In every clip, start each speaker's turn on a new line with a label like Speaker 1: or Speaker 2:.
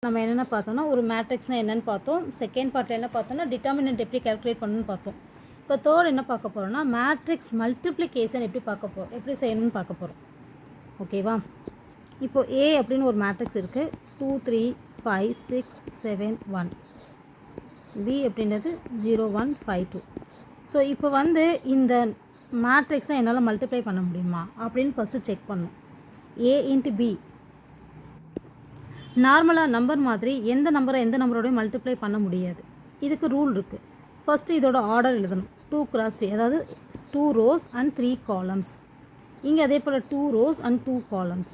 Speaker 1: நம்ம என்னென்ன பார்த்தோம்னா ஒரு மேட்ரிக்ஸ்னால் என்னென்னு பார்த்தோம். செகண்ட் பார்ட்டில் என்ன பார்த்தோம்னா டிட்டர்மினன்ட் எப்படி கால்குலேட் பண்ணணும்னு பார்த்தோம். இப்போ தேர்ட் என்ன பார்க்க போகிறோம்னா மேட்ரிக்ஸ் மல்டிப்ளிகேஷன் எப்படி செய்யணும்னு பார்க்க போகிறோம். ஓகேவா? இப்போது ஏ அப்படின்னு ஒரு மேட்ரிக்ஸ் இருக்குது. 2 3 5 6 7 1. பி அப்படின்றது 0 1 5 2. ஸோ இப்போ இந்த மேட்ரிக்ஸை என்னால் மல்டிப்ளை பண்ண முடியுமா அப்படின்னு ஃபஸ்ட்டு செக் பண்ணணும். ஏ இன்ட்டு பி நார்மலாக நம்பர் மாதிரி எந்த நம்பரோடய மல்டிப்ளை பண்ண முடியாது. இதுக்கு ரூல் இருக்குது. ஃபஸ்ட்டு இதோட ஆர்டர் எழுதணும். 2 × 3, அதாவது 2 rows and 3 columns. இங்கே அதே போல் 2 rows and 2 columns.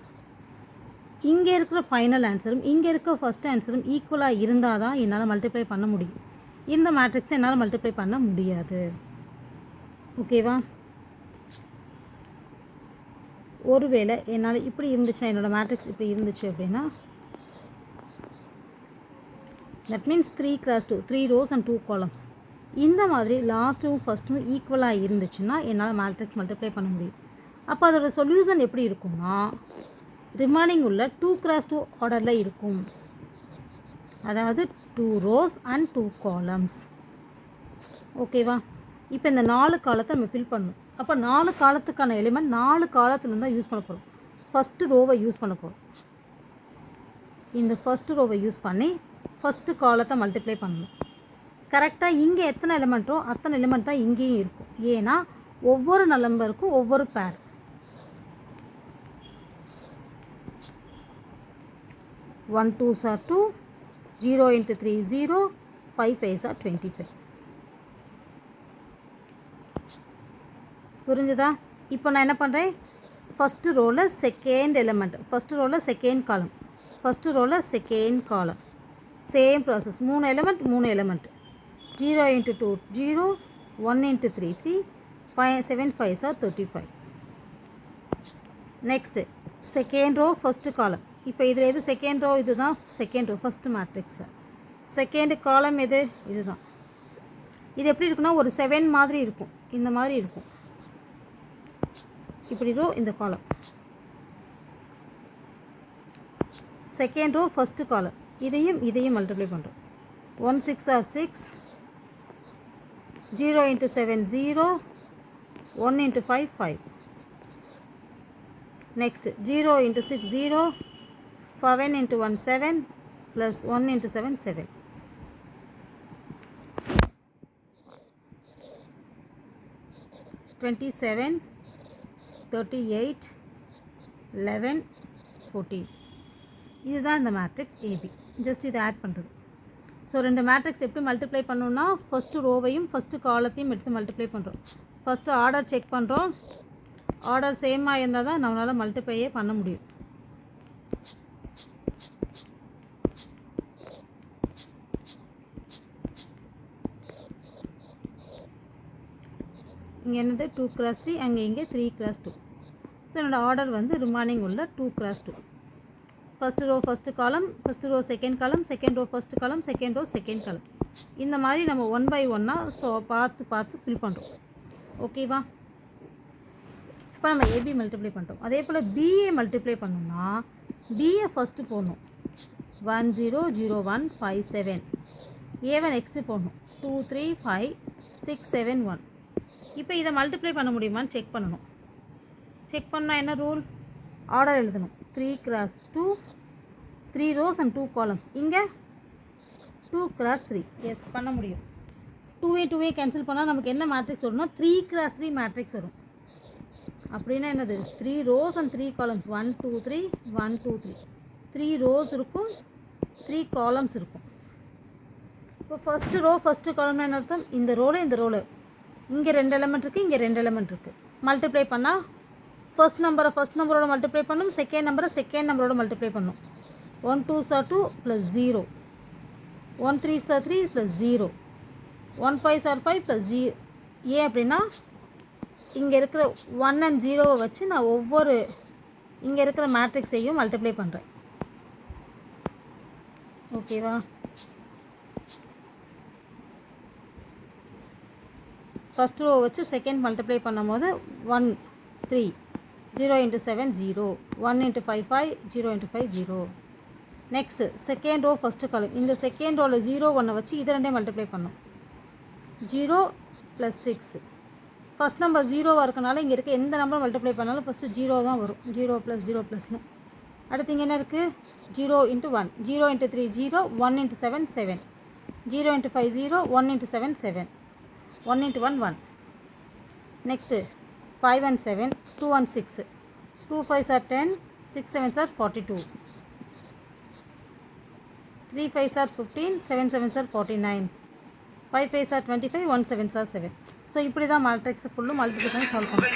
Speaker 1: இங்கே இருக்கிற ஃபைனல் ஆன்சரும் இங்கே இருக்கிற ஃபஸ்ட் ஆன்சரும் ஈக்குவலாக இருந்தால் தான் என்னால் மல்டிப்ளை பண்ண முடியும். இந்த மேட்ரிக்ஸை என்னால் மல்டிப்ளை பண்ண முடியாது. ஓகேவா? ஒருவேளை என்னால் இப்படி இருந்துச்சுன்னா, என்னோடய மேட்ரிக்ஸ் இப்படி இருந்துச்சு அப்படின்னா, that means 3 × 2, 3 rows and 2 columns. இந்த மாதிரி லாஸ்ட்டும் ஃபஸ்ட்டும் ஈக்குவலாக இருந்துச்சுன்னா என்னால் மேட்ரிக்ஸ் மல்டிப்ளை பண்ண முடியும். அப்போ அதோட சொல்யூஷன் எப்படி இருக்கும்னா ரிமைனிங் உள்ள 2 × 2 ஆர்டரில் இருக்கும். அதாவது 2 rows and 2 columns. ஓகேவா? இப்போ இந்த 4 காலத்தை நம்ம ஃபில் பண்ணணும். அப்போ 4 காலத்துக்கான எலிமெண்ட் 4 காலத்துலேருந்து தான் யூஸ் பண்ண போகிறோம். ஃபஸ்ட்டு ரோவை யூஸ் பண்ண போகிறோம். இந்த ஃபஸ்ட்டு ரோவை யூஸ் பண்ணி ஃபஸ்ட்டு காலத்தை மல்டிப்ளை பண்ணணும். கரெக்டாக இங்கே எத்தனை எலிமெண்ட்டோ அத்தனை எலிமெண்ட் தான் இங்கேயும் இருக்கும். ஏன்னா ஒவ்வொரு நம்பருக்கும் ஒவ்வொரு பேர். 1 2s are 2, 0 × 3 0, 5 5s are 25. புரிஞ்சுதா? இப்போ நான் என்ன பண்ணுறேன், ஃபஸ்ட்டு ரோவில் செகண்ட் எலிமெண்ட், ஃபஸ்ட்டு ரோவில் செகண்ட் காலம், ஃபஸ்ட்டு ரோவில் second column, same process. 3 element 0 × 2 0, 1 × 3 3, 7 5s are 35. Next second row first column. இப்போ இதில் எது செகண்ட் ரோ? இது தான் செகண்ட் ரோ ஃபஸ்ட்டு மேட்ரிக்ஸில். செகண்ட் காலம் எது? இது தான். இது எப்படி இருக்குன்னா ஒரு 7 மாதிரி இருக்கும். இந்த மாதிரி இருக்கும். இப்படி ரோ இந்த காலம். செகண்ட் ரோ ஃபஸ்ட்டு காலம். இதையும் மல்டிப்ளை பண்ணுறோம். 1 6 are 6, 0 × 7 0, 1 × 5 5. Next 0 × 6 0, 7 × 1 7, plus 1 × 7 7. (27) 38 11 14. இதுதான் இந்த மேட்ரிக்ஸ் ஏபி. ஜஸ்ட் இதை ஆட் பண்ணுறது. ஸோ 2 மேட்ரிக்ஸ் எப்படி மல்டிப்ளை பண்ணணும்னா ஃபஸ்ட்டு ரோவையும் ஃபஸ்ட்டு காலத்தையும் எடுத்து மல்டிப்ளை பண்ணுறோம். ஃபஸ்ட்டு ஆர்டர் செக் பண்ணுறோம். ஆர்டர் சேமாக இருந்தால் தான் நம்மளால் மல்டிப்ளையே பண்ண முடியும். இங்கே என்னது 2 × 3, இங்கே 3 × 2. ஸோ என்னோடய ஆர்டர் ரிமைனிங் உள்ள 2 × 2. First row first column, first row second column, second row first column, second row second column. இந்த மாதிரி நம்ம 1 by 1 ஸோ பார்த்து ஃபில் பண்ணுறோம். ஓகேவா? இப்போ நம்ம ஏபி மல்டிப்ளை பண்ணுறோம். அதே போல் பிஏ மல்டிப்ளை பண்ணோம்னா பிஏ ஃபஸ்ட்டு போடணும். 1 0 0 1 5 7. ஏவை நெக்ஸ்ட்டு போடணும். 2 3 5 6 7 1. இப்போ இதை மல்டிப்ளை பண்ண முடியுமான்னு செக் பண்ணணும். செக் பண்ணால் என்ன ரூல்? ஆர்டர் எழுதணும். 3 × 2, 3 rows and 2 columns. இங்கே 2 × 3. எஸ், பண்ண முடியும். 2 கேன்சல் பண்ணால் நமக்கு என்ன மேட்ரிக்ஸ் வரும்னா 3 × 3 மேட்ரிக்ஸ் வரும். அப்படின்னா என்னது? 3 rows and 3 columns. 1 2 3 1 2 3. 3 rows இருக்கும், 3 columns இருக்கும். இப்போ ஃபஸ்ட்டு ரோ ஃபஸ்ட்டு காலம்னா என்ன அர்த்தம்? இந்த ரோவில் இங்கே 2 எலிமெண்ட் இருக்குது, இங்கே 2 எலிமெண்ட் இருக்குது. மல்டிப்ளை பண்ணால் ஃபஸ்ட் நம்பரோட மல்டிப்ளை பண்ணணும், செகண்ட் நம்பரோட மல்டிப்ளை பண்ணணும். 1 2s are 2 plus 0, 1 3s are 3 plus 0, 1 5s are 5 plus 0. ஏன் அப்படின்னா இங்கே இருக்கிற 1 and 0வை வச்சு நான் ஒவ்வொரு இங்கே இருக்கிற மேட்ரிக்ஸையும் மல்டிப்ளை பண்ணுறேன். ஓகேவா? ஃபஸ்ட் ரோ வச்சு செகண்ட் மல்டிப்ளை பண்ணும்போது 1 3, 0 × 7 0, 1 × 5 5, 0 × 5 0. நெக்ஸ்ட்டு செகண்ட் ரோ ஃபஸ்ட்டு காலம். இந்த செகண்ட் ரோவில் 0 1 வச்சு இதை ரெண்டே மல்டிப்ளை பண்ணோம். 0 + 6. ஃபஸ்ட் நம்பர் 0வாக இருக்கனால இங்கே இருக்க எந்த நம்பர் மல்டிப்ளை பண்ணாலும் ஃபஸ்ட்டு 0 தான் வரும். 0 + 0 +ன்னு. அடுத்து இங்கே என்ன இருக்குது? 0 × 1. 0 × 3 0, 1 × 7 7, 0 × 5 0, 1 × 7 7, 1 × 1 1. Next 5 and 7, 2 and 6, 2 5s are 10, 6 7s are 42, 3 5s are 15, 7 7s are 49, 5 5s are 25, 1 7s are 7. So இப்படி தான் மேட்ரிக்ஸை ஃபுல்லும் மல்டிப்ளை பண்ணி சால்வ் பண்ணும்.